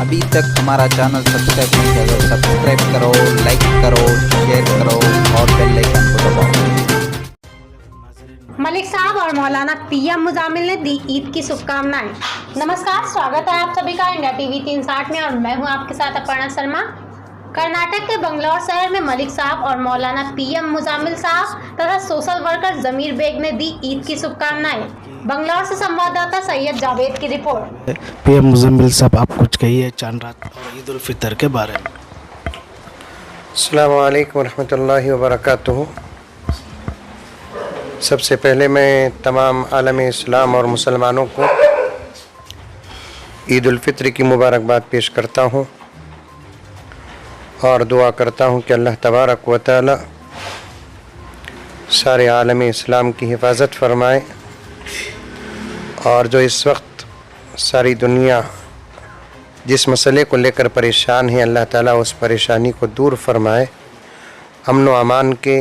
अभी तक हमारा चैनल सब्सक्राइब नहीं किया तो सब्सक्राइब करो, लाइक करो, शेयर करो और बेल आइकन को दबाओ। मलिक साहब और मौलाना पीएम मुजामिल ने दी ईद की शुभकामनाएं। नमस्कार, स्वागत है आप सभी का इंडिया टीवी 360 में और मैं हूं आपके साथ अपर्णा शर्मा। कर्नाटक के बंगलौर शहर में मलिक साहब और मौलाना पीएम मुजामिल साहब तथा सोशल वर्कर जमीर बेग ने दी ईद की शुभकामनाएं। बंगलौर से संवाददाता सैयद जावेद की रिपोर्ट। पीएम मुजामिल साहब, आप कुछ कहिए चांद रात और ईद उल फितर के बारे में। अस्सलामु अलैकुम रहमतुल्लाहि व बरकातुहू। सबसे पहले मैं तमाम आलम इस्लाम और मुसलमानों को ईद उल फितर की मुबारकबाद पेश करता हूँ और दुआ करता हूँ कि अल्लाह तबारक व तआला सारे आलम इस्लाम की हिफाजत फरमाए और जो इस वक्त सारी दुनिया जिस मसले को लेकर परेशान है, अल्लाह ताला उस परेशानी को दूर फरमाए, अमन व अमान के,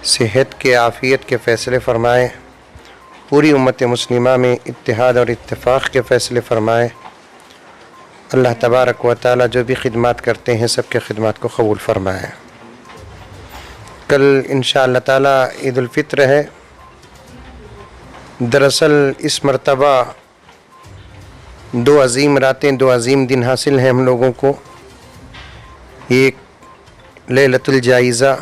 सेहत के, आफ़ियत के फ़ैसले फ़रमाए, पूरी उम्मत मुस्लिमा में इत्तिहाद और इत्तेफाक के फ़ैसले फ़रमाए। अल्लाह तबारक व तआला जो भी खिदमत करते हैं सबके खिदमत को कबूल फ़रमाए। कल इंशाअल्लाह ताला ईद उल फितर है। दरअसल इस मरतबा दो अज़ीम रातें, दो अज़ीम दिन हासिल हैं हम लोगों को। एक लैलतुल जाइज़ा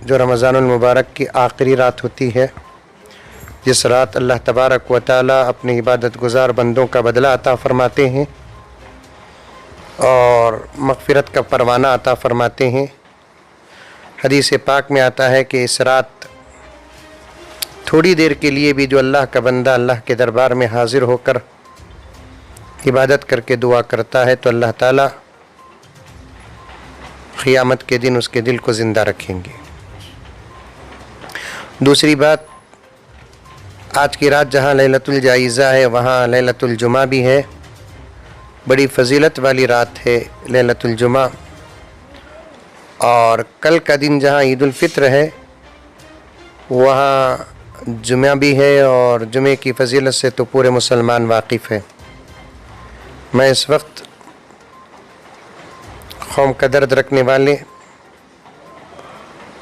जो रमज़ानुल मुबारक की आखिरी रात होती है, जिस रात अल्लाह तबारक व तआला अपने इबादत गुज़ार बंदों का बदला अता फ़रमाते हैं और मग़फ़िरत का परवाना अता फ़रमाते हैं। हदीस पाक में आता है कि इस रात थोड़ी देर के लिए भी जो अल्लाह का बंदा अल्लाह के दरबार में हाज़िर होकर इबादत करके दुआ करता है तो अल्लाह ताला क़ियामत के दिन उसके दिल को ज़िंदा रखेंगे। दूसरी बात, आज की रात जहाँ लैलतुल जाइज़ा है वहाँ लैलतुल जुमा भी है। बड़ी फजीलत वाली रात है लैलतुल जुमा। और कल का दिन जहाँ ईद उल फितर है वहाँ जुमा भी है और जुमे की फजीलत से तो पूरे मुसलमान वाकिफ़ है। मैं इस वक्त कौम का दर्द रखने वाले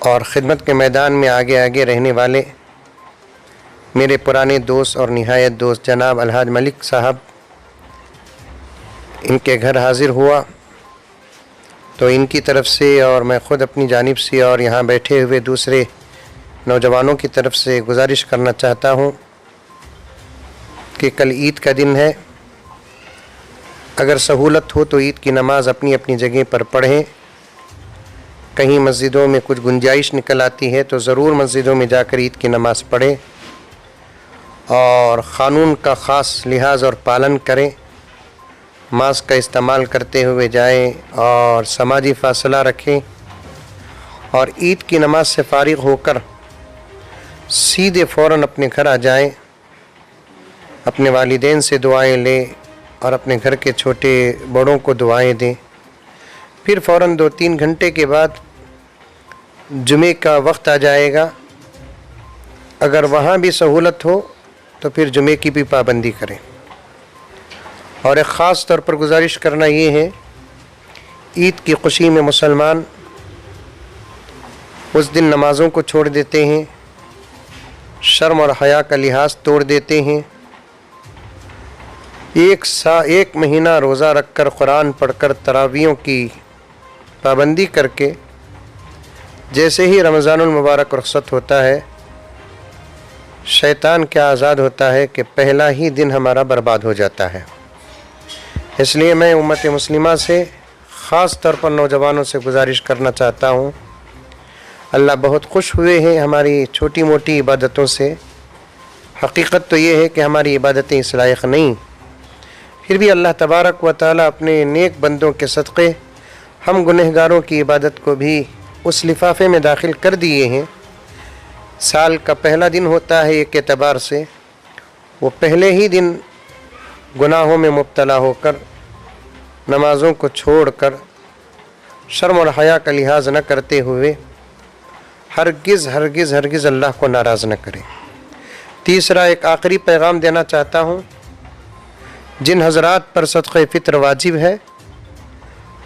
और ख़िदमत के मैदान में आगे आगे रहने वाले मेरे पुराने दोस्त और निहायत दोस्त जनाब अलहाज मलिक साहब, इनके घर हाज़िर हुआ तो इनकी तरफ से और मैं ख़ुद अपनी जानिब से और यहाँ बैठे हुए दूसरे नौजवानों की तरफ से गुजारिश करना चाहता हूँ कि कल ईद का दिन है। अगर सहूलत हो तो ईद की नमाज़ अपनी अपनी जगह पर पढ़ें। कहीं मस्जिदों में कुछ गुंजाइश निकल आती है तो ज़रूर मस्जिदों में जाकर ईद की नमाज़ पढ़ें और क़ानून का ख़ास लिहाज और पालन करें। मास्क का इस्तेमाल करते हुए जाएं और समाजी फ़ासला रखें और ईद की नमाज से फ़ारिग़ होकर सीधे फ़ौरन अपने घर आ जाएं, अपने वालिदैन से दुआएं लें और अपने घर के छोटे बड़ों को दुआएं दें। फिर फ़ौरन 2-3 घंटे के बाद जुमे का वक्त आ जाएगा। अगर वहाँ भी सहूलत हो तो फिर जुमे की भी पाबंदी करें। और एक ख़ास तौर पर गुजारिश करना ये है, ईद की खुशी में मुसलमान उस दिन नमाज़ों को छोड़ देते हैं, शर्म और हया का लिहाज तोड़ देते हैं। एक महीना रोज़ा रखकर, कुरान पढ़कर, तरावियों की पाबंदी करके जैसे ही रमज़ानुल मुबारक रुख़्सत होता है, शैतान क्या आज़ाद होता है कि पहला ही दिन हमारा बर्बाद हो जाता है। इसलिए मैं उम्मत मुस्लिमा से ख़ास तौर पर नौजवानों से गुजारिश करना चाहता हूँ। अल्लाह बहुत खुश हुए हैं हमारी छोटी मोटी इबादतों से। हकीकत तो ये है कि हमारी इबादतें इस लायक नहीं, फिर भी अल्लाह तबारक व तआला अपने नेक बंदों के सदक़े हम गुनहगारों की इबादत को भी उस लिफाफे में दाखिल कर दिए हैं। साल का पहला दिन होता है एक एतबार से, वो पहले ही दिन गुनाहों में मुब्तला होकर, नमाज़ों को छोड़कर, शर्म और हया का लिहाज न करते हुए हरगिज़ हरगिज़ हरगिज़ अल्लाह को नाराज़ न करें। तीसरा, एक आखिरी पैगाम देना चाहता हूँ। जिन हजरात पर सदक़े फ़ित्र वाजिब है,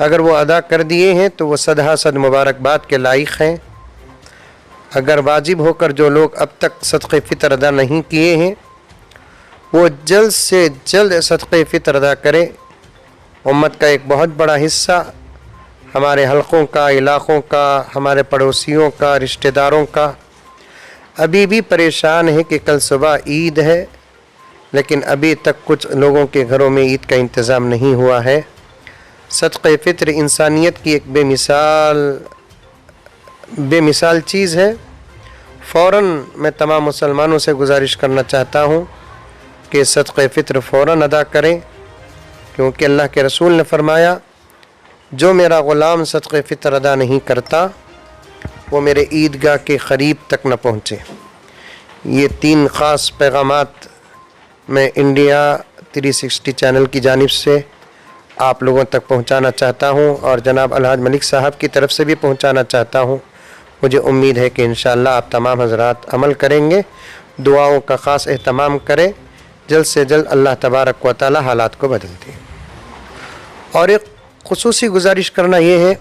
अगर वो अदा कर दिए हैं तो वो सदा सद मुबारकबाद के लायक हैं। अगर वाजिब होकर जो लोग अब तक सदक़े फ़ित्र अदा नहीं किए हैं, वो जल्द से जल्द सदक़े फ़ित्र अदा करें। उम्मत का एक बहुत बड़ा हिस्सा हमारे हलक़ों का, इलाक़ों का, हमारे पड़ोसियों का, रिश्तेदारों का अभी भी परेशान है कि कल सुबह ईद है, लेकिन अभी तक कुछ लोगों के घरों में ईद का इंतज़ाम नहीं हुआ है। सदक़े फ़ित्र इंसानियत की एक बेमिसाल चीज़ है। फ़ौरन मैं तमाम मुसलमानों से गुजारिश करना चाहता हूँ कि सदक़े फ़ित्र फ़ौरन अदा करें, क्योंकि अल्लाह के रसूल ने फरमाया, जो मेरा ग़ुलाम सदक़े फ़ित्र अदा नहीं करता वो मेरे ईदगाह के क़रीब तक न पहुँचे। ये 3 ख़ास पैगामात मैं इंडिया 360 चैनल की जानिब से आप लोगों तक पहुंचाना चाहता हूं और जनाब अलहाज मलिक साहब की तरफ से भी पहुंचाना चाहता हूं। मुझे उम्मीद है कि इंशाअल्लाह आप तमाम हजरात अमल करेंगे, दुआओं का ख़ास एहतमाम करें। जल्द से जल्द अल्लाह तबारक व तआला हालात को बदल दे। और एक ख़ुसूसी गुजारिश करना ये है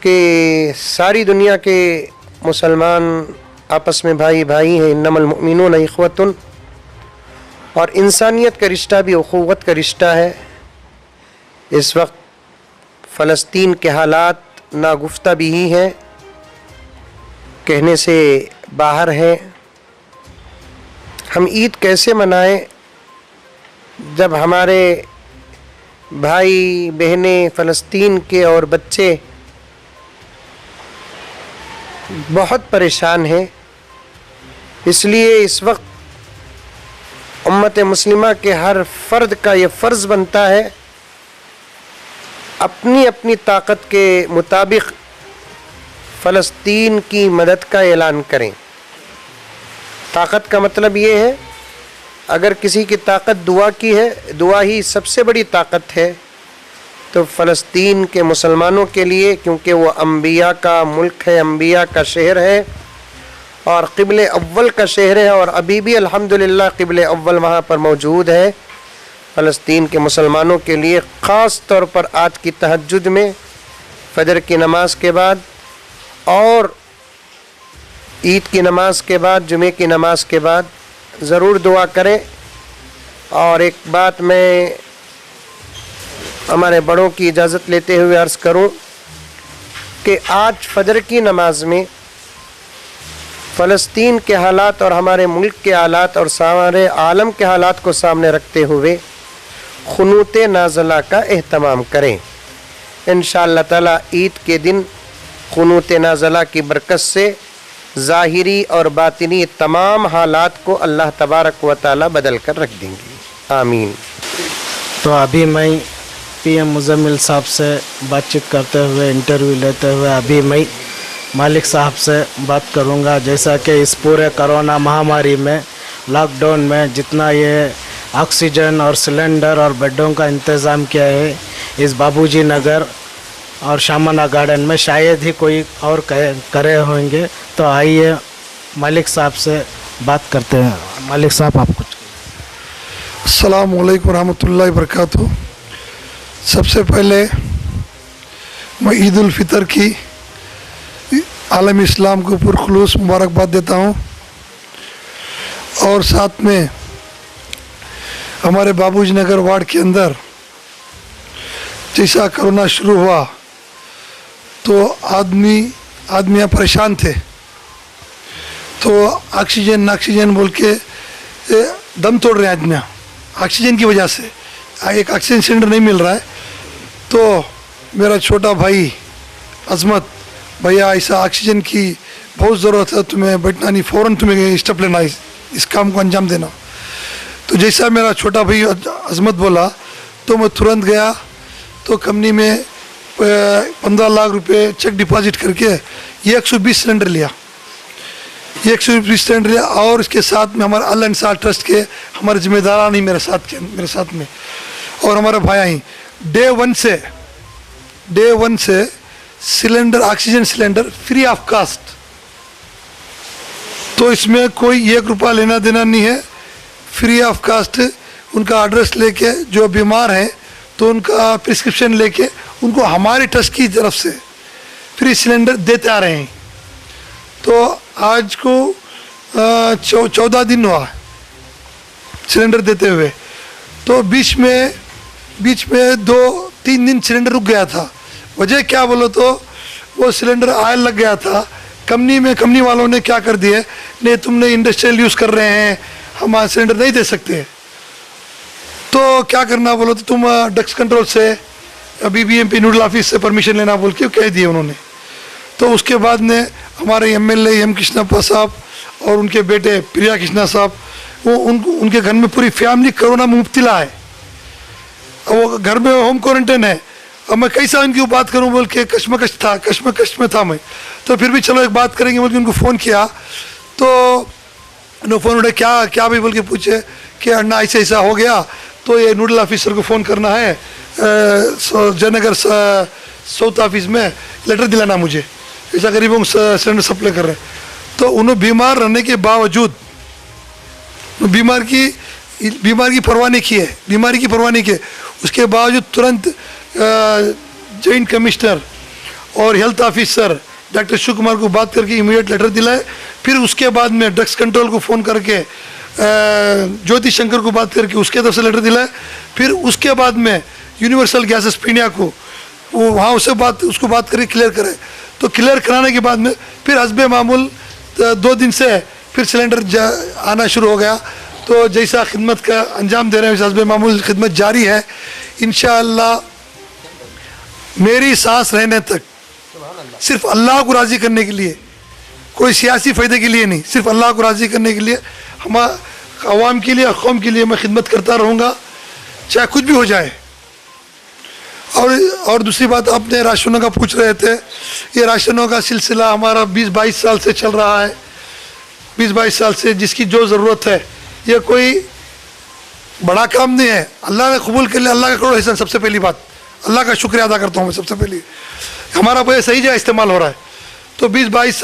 कि सारी दुनिया के मुसलमान आपस में भाई भाई हैं, इन्नमल मुमिनून इख़्वतुन, और इंसानियत का रिश्ता भी उख़ुव्वत का रिश्ता है। इस वक्त फ़लस्तीन के हालात नागुफ्ता भी ही हैं, कहने से बाहर हैं। हम ईद कैसे मनाएं जब हमारे भाई बहनें फ़लस्तीन के और बच्चे बहुत परेशान हैं। इसलिए इस वक्त उम्मत मुस्लिमा के हर फ़र्द का ये फ़र्ज़ बनता है अपनी अपनी ताकत के मुताबिक फ़लस्तीन की मदद का ऐलान करें। ताकत का मतलब ये है, अगर किसी की ताकत दुआ की है, दुआ ही सबसे बड़ी ताकत है, तो फ़लस्तीन के मुसलमानों के लिए, क्योंकि वो अम्बिया का मुल्क है, अम्बिया का शहर है और क़िबले अव्वल का शहर है, और अभी भी अल्हम्दुलिल्लाह क़िबले अव्वल वहाँ पर मौजूद है। फ़लस्तीन के मुसलमानों के लिए ख़ास तौर पर आज की तहज्जुद में फ़जर की नमाज़ के बाद और ईद की नमाज़ के बाद, जुमे की नमाज़ के बाद ज़रूर दुआ करें। और एक बात मैं हमारे बड़ों की इजाज़त लेते हुए अर्ज़ करूं कि आज फ़जर की नमाज़ में फ़लस्तीन के हालात और हमारे मुल्क के हालात और सारे आलम के हालात को सामने रखते हुए खुनूत नाज़ला का एहतमाम करें। इंशाअल्लाह ताला ईद के दिन खुनूत नाज़ला की बरकत से ज़ाहिरी और बातिनी तमाम हालात को अल्लाह तबारक व तआला बदल कर रख देंगे। आमीन। तो अभी मैं पीएम मुज़म्मिल साहब से बातचीत करते हुए, इंटरव्यू लेते हुए अभी मैं मालिक साहब से बात करूंगा। जैसा कि इस पूरे कोरोना महामारी में, लॉकडाउन में जितना ये ऑक्सीजन और सिलेंडर और बेडों का इंतज़ाम किया है इस बाबूजी नगर और शामाना गार्डन में, शायद ही कोई और करे होंगे। तो आइए मालिक साहब से बात करते हैं। मालिक साहब, आप कुछ। अस्सलामु अलैकुम रहमतुल्लाहि व बरकातुहू। सबसे पहले मैं ईद उल फितर की आलम इस्लाम को पुरखुलूस मुबारकबाद देता हूँ, और साथ में हमारे बाबूजी नगर वार्ड के अंदर जैसा कोरोना शुरू हुआ तो आदमियाँ परेशान थे, तो ऑक्सीजन बोल के दम तोड़ रहे हैं आदमियाँ ऑक्सीजन की वजह से। एक ऑक्सीजन सिलेंडर नहीं मिल रहा है, तो मेरा छोटा भाई अजमत, भैया ऐसा ऑक्सीजन की बहुत ज़रूरत है, तुम्हें बैठना नहीं, फ़ौरन तुम्हें स्टेप लेना, इस काम को अंजाम देना। तो जैसा मेरा छोटा भाई अजमत बोला तो मैं तुरंत गया, तो कंपनी में 15 लाख रुपए चेक डिपॉजिट करके 120 सिलेंडर लिया, 120 सिलेंडर लिया। और इसके साथ में हमारे अल इंसार ट्रस्ट के हमारे जिम्मेदार नहीं मेरे साथ में और हमारे भाई डे वन से cylinder, oxygen cylinder free of cost. तो इसमें कोई 1 रुपया लेना देना नहीं है, फ्री ऑफ कास्ट उनका एड्रेस लेके, जो बीमार हैं तो उनका प्रिस्क्रिप्शन लेके उनको हमारे ट्रस्ट की तरफ से फ्री सिलेंडर देते आ रहे हैं। तो आज को 14 दिन हुआ सिलेंडर देते हुए। तो बीच में 2-3 दिन सिलेंडर रुक गया था। वजह क्या बोलो तो वो सिलेंडर आयल लग गया था कंपनी वालों ने क्या कर दिए, नहीं तुमने इंडस्ट्रियल यूज़ कर रहे हैं, हम सिलेंडर नहीं दे सकते। तो क्या करना बोलो तो तुम डक्स कंट्रोल से BBMP नोडल ऑफिस से परमिशन लेना बोल के कह दिए उन्होंने। तो उसके बाद में हमारे MLA M कृष्णप्पा साहब और उनके बेटे प्रिया कृष्णा साहब, वो उनके घर में पूरी फैमिली कोरोना में मुब्तला है। वो घर में होम क्वारंटाइन है। अब मैं कैसा इनकी बात करूं बोल के कश्मकश में था मैं। तो फिर भी चलो एक बात करेंगे बोल के उनको फ़ोन किया। तो उन्होंने फ़ोन उठे, क्या भाई बोल के पूछे कि अन्ना ऐसा हो गया, तो ये नोडल ऑफिसर को फ़ोन करना है जयनगर साउथ ऑफिस में, लेटर दिलाना मुझे, ऐसा गरीबों को सिलेंडर सप्लाई कर रहे हैं। तो उन्होंने बीमार रहने के बावजूद बीमार की परवाह नहीं की है, बीमारी की परवाह नहीं की। उसके बावजूद तुरंत जॉइंट कमिश्नर और health officer doctor Shiv Kumar को बात करके इमीडिएट लेटर दिलाए। फिर उसके बाद में ड्रग्स कंट्रोल को फ़ोन करके ज्योति शंकर को बात करके उसके तरफ से लेटर दिलाए। फिर उसके बाद में यूनिवर्सल गैसेस पीडिया को वो वहाँ उसको बात करके क्लियर करे। तो क्लियर कराने के बाद में फिर हस्बे मामूल 2 दिन से फिर सिलेंडर आना शुरू हो गया। तो जैसा खिदमत का अंजाम दे रहे हैं वैसे हस्बे मामूल खिदमत जारी है। इंशाअल्लाह मेरी सांस रहने तक सिर्फ अल्लाह को राज़ी करने के लिए, कोई सियासी फ़ायदे के लिए नहीं, सिर्फ अल्लाह को राज़ी करने के लिए, हम आवाम के लिए और कौम के लिए मैं खिदमत करता रहूँगा, चाहे कुछ भी हो जाए। और दूसरी बात, आपने राशनों का पूछ रहे थे। ये राशनों का सिलसिला हमारा 20-22 साल से चल रहा है। 20-22 साल से जिसकी जो ज़रूरत है, ये कोई बड़ा काम नहीं है। अल्लाह ने कबूल कर लिया, अल्लाह का करोड़ एहसान। सबसे पहली बात अल्लाह का शुक्रिया अदा करता हूँ मैं। सबसे पहले हमारा पैसा सही जगह इस्तेमाल हो रहा है। तो 20-22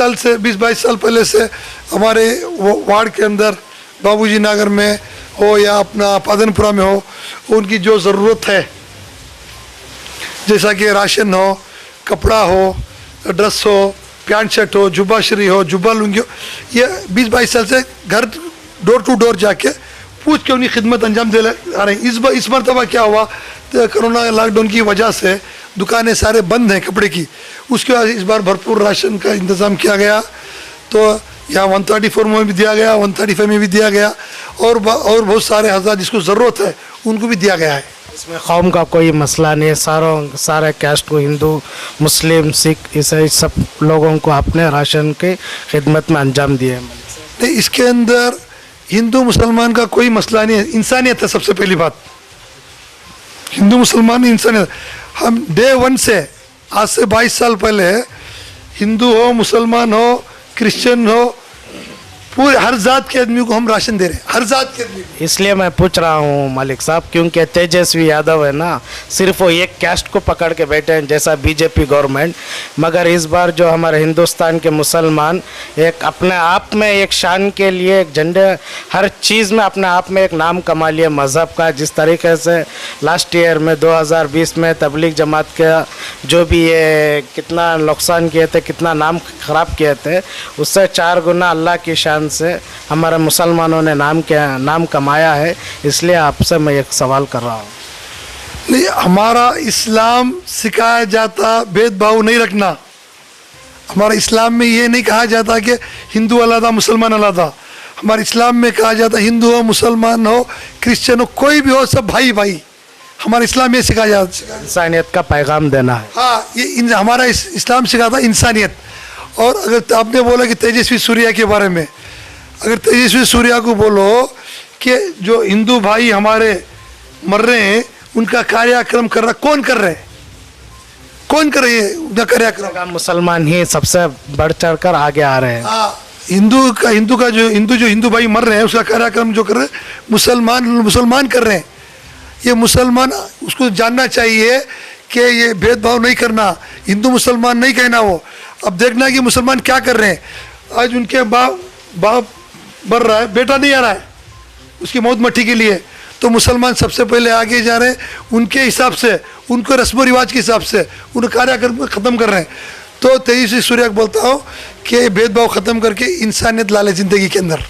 साल पहले से हमारे वार्ड के अंदर बाबूजी नगर में हो या अपना पादनपुरा में हो, उनकी जो ज़रूरत है, जैसा कि राशन हो, कपड़ा हो, ड्रेस हो, पैंट शर्ट हो, जुब्बा शरी हो, जुब्बा लुंगी हो, ये 20-22 साल से घर डोर टू डोर जाके पूछ के उनकी खिदमत अंजाम दे आ रहे हैं। इस मरतबा क्या हुआ, तो कोरोना लॉकडाउन की वजह से दुकानें सारे बंद हैं कपड़े की, उसके बाद इस बार भरपूर राशन का इंतज़ाम किया गया। तो यहाँ 134 में भी दिया गया, 135 में भी दिया गया, और बहुत सारे हज़ार जिसको ज़रूरत है उनको भी दिया गया है। इसमें कौम का कोई मसला नहीं है। सारे कैस्ट को, हिंदू, मुस्लिम, सिख, ईसाई सब लोगों को अपने राशन के खिदमत में अंजाम दिए। नहीं, इसके अंदर हिंदू मुसलमान का कोई मसला नहीं है, इंसानियत है। सबसे पहली बात, हिंदू मुसलमान इंसानियत। हम डे 1 से, आज से 22 साल पहले, हिंदू हो, मुसलमान हो, क्रिश्चियन हो, पूरे हर जात के आदमी को हम राशन दे रहे हैं, हर जात के आदमी को। इसलिए मैं पूछ रहा हूँ मालिक साहब, क्योंकि तेजस्वी यादव है ना, सिर्फ वो एक कैस्ट को पकड़ के बैठे हैं जैसा बीजेपी गवर्नमेंट। मगर इस बार जो हमारे हिंदुस्तान के मुसलमान एक अपने आप में एक शान के लिए, एक झंडे, हर चीज़ में अपने आप में एक नाम कमा लिया मज़हब का। जिस तरीके से लास्ट ईयर में 2020 में तबलीग जमात का जो भी ये कितना नुकसान किए थे, कितना नाम ख़राब किए थे, उससे 4 गुना अल्लाह की शान से हमारे मुसलमानों ने नाम कमाया है। इसलिए आपसे मैं एक सवाल कर रहा हूँ। नहीं, हमारा इस्लाम सिखाया जाता भेदभाव नहीं रखना। हमारा इस्लाम में ये नहीं कहा जाता कि हिंदू अलग मुसलमान अलग। हमारे इस्लाम में कहा जाता हिंदू हो, मुसलमान हो, क्रिश्चियन हो, कोई भी हो, सब भाई भाई। हमारा इस्लाम ये सिखाया जाता, इंसानियत का पैगाम देना है। हाँ, ये हमारा इस्लाम सिखाता इंसानियत। और अगर आपने बोला कि तेजस्वी सूर्या के बारे में, अगर तेजस्वी सूर्या को बोलो कि जो हिंदू भाई हमारे मर रहे हैं, उनका कार्यक्रम कर रहा, कौन कर रहे हैं, कौन कर रही है उनका कार्यक्रम? मुसलमान ही सबसे बढ़ चढ़ कर आगे आ रहे हैं। हाँ, हिंदू भाई मर रहे हैं, उसका कार्यक्रम जो कर रहे हैं मुसलमान कर रहे हैं। ये मुसलमान, उसको जानना चाहिए कि ये भेदभाव नहीं करना, हिंदू मुसलमान नहीं कहना। वो अब देखना कि मुसलमान क्या कर रहे हैं। आज उनके बाप मर रहा है, बेटा नहीं आ रहा है उसकी मौत मट्टी के लिए, तो मुसलमान सबसे पहले आगे जा रहे हैं, उनके हिसाब से, उनको रस्म रिवाज के हिसाब से उन कार्यक्रम ख़त्म कर रहे हैं। तो 23 सूर्य बोलता हूँ कि भेदभाव ख़त्म करके इंसानियत ला ले ज़िंदगी के अंदर।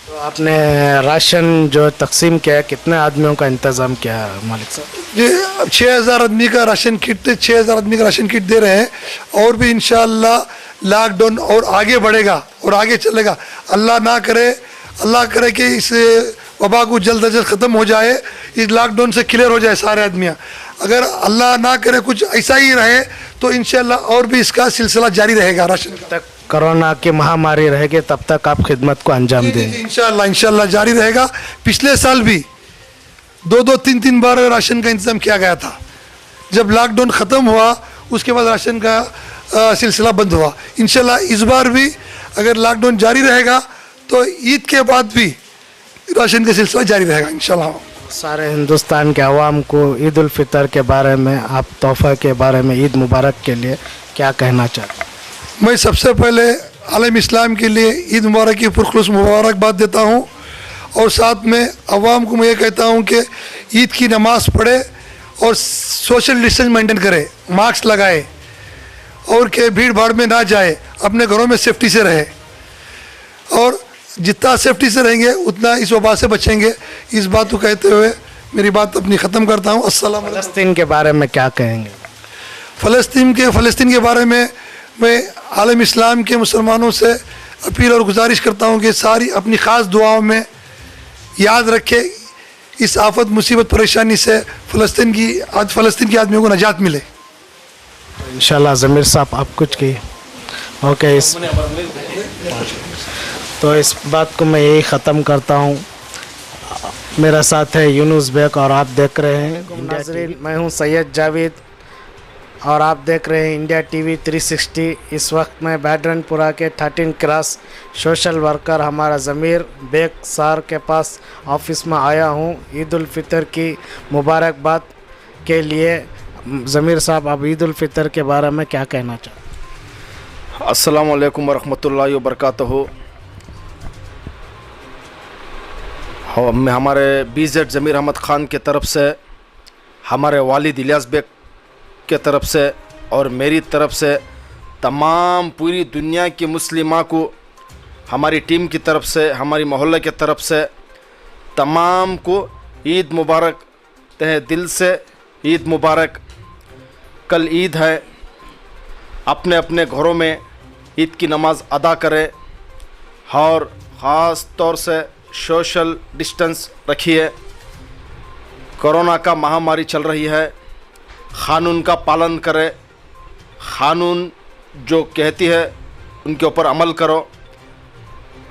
तो आपने राशन जो तकसीम किया है, कितने आदमियों का इंतज़ाम किया है मालिक साहब? ये 6000 आदमी का राशन किट, 6000 आदमी का राशन किट दे रहे हैं। और भी इंशाअल्लाह लॉकडाउन और आगे बढ़ेगा और आगे चलेगा। अल्लाह करे कि इस वबा को जल्द अज जल्द ख़त्म हो जाए, इस लॉकडाउन से क्लियर हो जाए सारे आदमियाँ। अगर अल्लाह ना करे कुछ ऐसा ही रहे तो इंशाअल्लाह और भी इसका सिलसिला जारी रहेगा। राशन तक कोरोना की महामारी रहेगी तब तक आप खिदमत को अंजाम देंगे? इंशाअल्लाह जारी रहेगा। पिछले साल भी 2-2, 3-3 बार राशन का इंतज़ाम किया गया था। जब लॉकडाउन ख़त्म हुआ उसके बाद राशन का सिलसिला बंद हुआ। इंशाअल्लाह इस बार भी अगर लॉकडाउन जारी रहेगा तो ईद के बाद भी राशन का सिलसिला जारी रहेगा इंशाअल्लाह। सारे हिंदुस्तान के अवाम को ईद उल फितर के बारे में, आप तोहफ़ा के बारे में, ईद मुबारक के लिए क्या कहना चाहते हैं? मैं सबसे पहले आलम इस्लाम के लिए ईद मुबारक की पुरखुलूस मुबारकबाद देता हूँ। और साथ में अवाम को मैं ये कहता हूँ कि ईद की नमाज़ पढ़े और सोशल डिस्टेंस मेंटेन करे, मास्क लगाए और के भीड़ भाड़ में ना जाए, अपने घरों में सेफ्टी से रहे। और जितना सेफ्टी से रहेंगे उतना इस वबा से बचेंगे। इस बात को कहते हुए मेरी बात अपनी ख़त्म करता हूँ। अस्सलाम वालेकुम। फ़लस्तीन के बारे में क्या कहेंगे? फ़लस्तीन के बारे में मैं आलम इस्लाम के मुसलमानों से अपील और गुजारिश करता हूँ कि सारी अपनी ख़ास दुआओं में याद रखे इस आफत मुसीबत परेशानी से फ़लस्तीन की आदमियों को नजात मिले। इंशाल्लाह ज़मीर साहब आप कुछ की ओके तो इस बात को मैं यही ख़त्म करता हूँ। मेरा साथ है यूनुस बेग और आप देख रहे हैं नाज़रीन, मैं हूँ सैयद जावेद और आप देख रहे हैं इंडिया टीवी 360। इस वक्त मैं बैडरनपुरा के 13 क्रॉस सोशल वर्कर हमारा ज़मीर बेग सार के पास ऑफिस में आया हूँ ईद उल फितर की मुबारकबाद के लिए। ज़मीर साहब, आप ईद उल फितर के बारे में क्या कहना चाहते हैं? अस्सलामु अलैकुम वरहमतुल्लाहि वबरकातुहू। मैं हमारे BZ ज़मीर अहमद ख़ान के तरफ से, हमारे वालिद इलियास बेग के तरफ से और मेरी तरफ से तमाम पूरी दुनिया की मुस्लिमा को, हमारी टीम की तरफ से, हमारी मोहल्ले के तरफ से तमाम को ईद मुबारक, तहे दिल से ईद मुबारक। कल ईद है, अपने अपने घरों में ईद की नमाज़ अदा करें और ख़ास तौर से सोशल डिस्टेंस रखिए। कोरोना का महामारी चल रही है, क़ानून का पालन करें, क़ानून जो कहती है उनके ऊपर अमल करो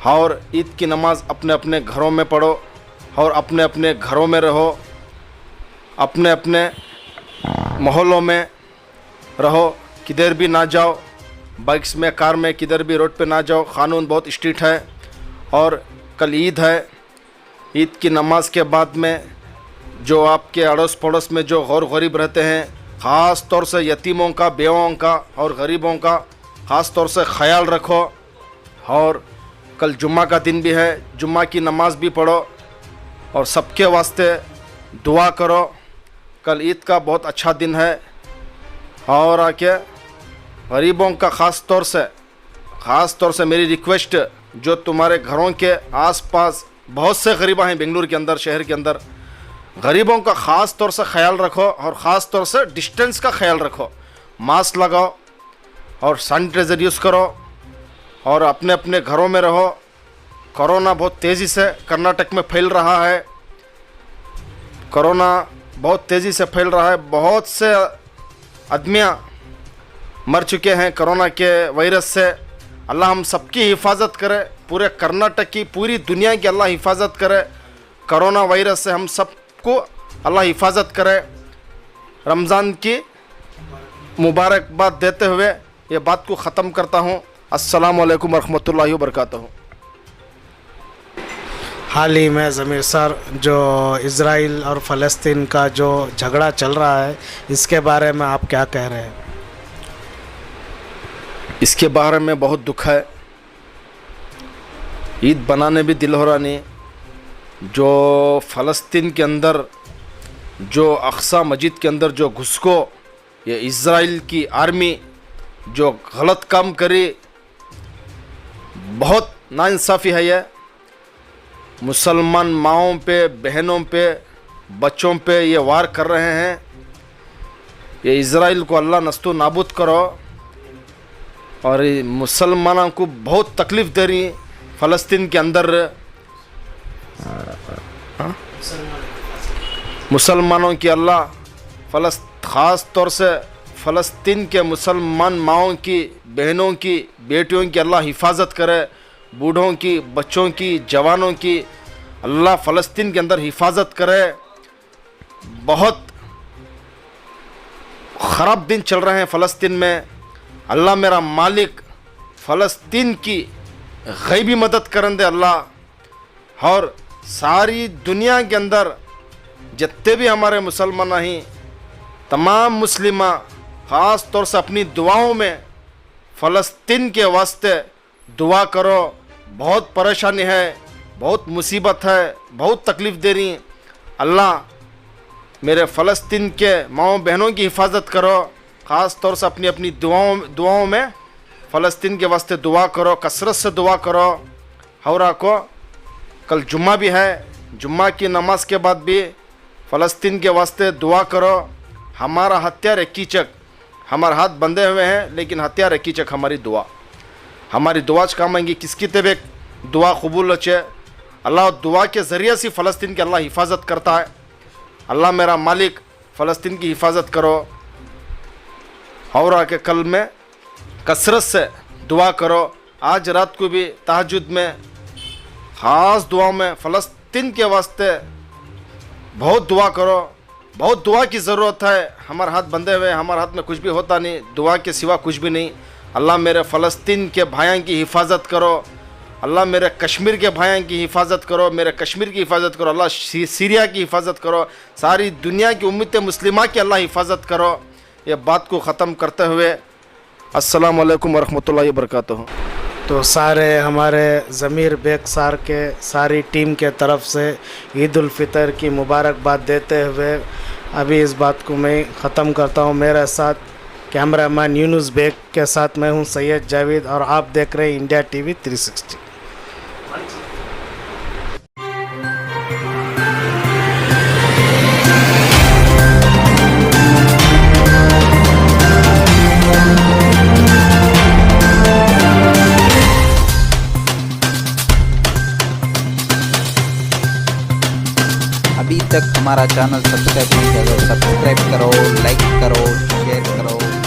और ईद की नमाज़ अपने अपने घरों में पढ़ो और अपने अपने घरों में रहो, अपने अपने मोहल्लों में रहो, किधर भी ना जाओ, बाइक्स में, कार में, किधर भी रोड पे ना जाओ। क़ानून बहुत स्ट्रिक्ट है। और कल ईद है, ईद की नमाज के बाद में जो आपके अड़ोस पड़ोस में जो गौर गरीब रहते हैं, ख़ास तौर से यतीमों का, बेवाओं का और गरीबों का ख़ास तौर से ख्याल रखो। और कल जुम्मा का दिन भी है, जुम्मा की नमाज़ भी पढ़ो और सबके वास्ते दुआ करो। कल ईद का बहुत अच्छा दिन है और आके गरीबों का ख़ास तौर से मेरी रिक्वेस्ट, जो तुम्हारे घरों के आसपास बहुत से गरीबा हैं बेंगलुरु के अंदर, शहर के अंदर, गरीबों का ख़ास तौर से ख्याल रखो और ख़ास तौर से डिस्टेंस का ख्याल रखो। मास्क लगाओ और सैनिटाइज़र यूज़ करो और अपने अपने घरों में रहो। कोरोना बहुत तेज़ी से कर्नाटक में फैल रहा है, कोरोना बहुत तेज़ी से फैल रहा है। बहुत से आदमियाँ मर चुके हैं कोरोना के वायरस से। अल्लाह हम सबकी हिफाजत करे, पूरे कर्नाटक की, पूरी दुनिया की अल्लाह हिफाजत करे। कोरोना वायरस से हम सबको अल्लाह हिफाजत करे। रमज़ान की मुबारकबाद देते हुए ये बात को ख़त्म करता हूँ। अस्सलामु अलैकुम वरहमतुल्लाहि वबरकातुहू। हाल ही में ज़मीर सर, जो इज़राइल और फ़लस्तीन का जो झगड़ा चल रहा है, इसके बारे में आप क्या कह रहे हैं? इसके बारे में बहुत दुख है। ईद बनाने भी दिल हो रहा नहीं, जो फ़लस्तीन के अंदर जो अक्सा मस्जिद के अंदर जो घुसको ये इज़राइल की आर्मी जो गलत काम करे, बहुत नाइंसाफ़ी है। ये मुसलमान माओं पे, बहनों पे, बच्चों पे ये वार कर रहे हैं। ये इज़राइल को अल्लाह नस्तु नाबूद करो। और ये मुसलमानों को बहुत तकलीफ़ दे रही फ़लस्तीन के अंदर। मुसलमानों की अल्लाह ख़ास तौर से फ़लस्तीन के मुसलमान माओं की, बहनों की, बेटियों की अल्लाह हिफाजत करे। बूढ़ों की, बच्चों की, जवानों की अल्लाह फ़लस्तीन के अंदर हिफाजत करे। बहुत ख़राब दिन चल रहे हैं फ़लस्तीन में। अल्लाह मेरा मालिक फ़लस्तीन की गैबी मदद करन दे अल्लाह। और सारी दुनिया के अंदर जितने भी हमारे मुसलमान हैं, तमाम मुस्लिमा ख़ास तौर से अपनी दुआओं में फ़लस्तीन के वास्ते दुआ करो। बहुत परेशानी है, बहुत मुसीबत है, बहुत तकलीफ़ दे रही। अल्लाह मेरे फ़लस्तीन के माओ बहनों की हिफाजत करो। ख़ास तौर से अपनी अपनी दुआओं में फ़लस्तीन के वास्ते दुआ करो, कसरत से दुआ करो। हौरा को कल जुम्मा भी है, जुम्मा की नमाज के बाद भी फ़लस्तीन के वास्ते दुआ करो। हमारा हथियार है कीचक, हमारे हाथ बंधे हुए हैं, लेकिन हथियार है कीचक हमारी दुआ। हमारी दुआ काम आएंगी, किसकी तबे दुआ कबूल अच्छे। अल्लाह दुआ के ज़रिए से फ़लस्तीन की अल्लाह हिफाजत करता है। अल्लाह मेरा मालिक फ़लस्तीन की हिफाजत करो। और आके कल में कसरत से दुआ करो। आज रात को भी तहज्जुद में ख़ास दुआ में फ़लस्तीन के वास्ते बहुत दुआ करो। बहुत दुआ की ज़रूरत है। हमारे हाथ बंधे हुए, हमारे हाथ में कुछ भी होता नहीं, दुआ के सिवा कुछ भी नहीं। अल्लाह मेरे फ़लस्तीन के भाइयों की हिफाजत करो। अल्लाह मेरे कश्मीर के भाइयों की हिफाजत करो, मेरे कश्मीर की हिफाजत करो। अल्लाह सीरिया की हिफाजत करो। सारी दुनिया की उम्मत मुस्लिमा की अल्लाह हिफाजत करो। ये बात को ख़त्म करते हुए अस्सलाम वालेकुम वरहमतुल्लाहि वबरकातुहू। तो सारे हमारे ज़मीर बेग सार के सारी टीम के तरफ से ईद उल फितर की मुबारकबाद देते हुए अभी इस बात को मैं ख़त्म करता हूँ। मेरे साथ कैमरामैन यूनुस बेग के साथ मैं हूँ सैयद जावेद, और आप देख रहे हैं इंडिया टीवी 360। अभी तक हमारा चैनल सब्सक्राइब नहीं किया तो सब्सक्राइब करो, लाइक करो, शेयर करो।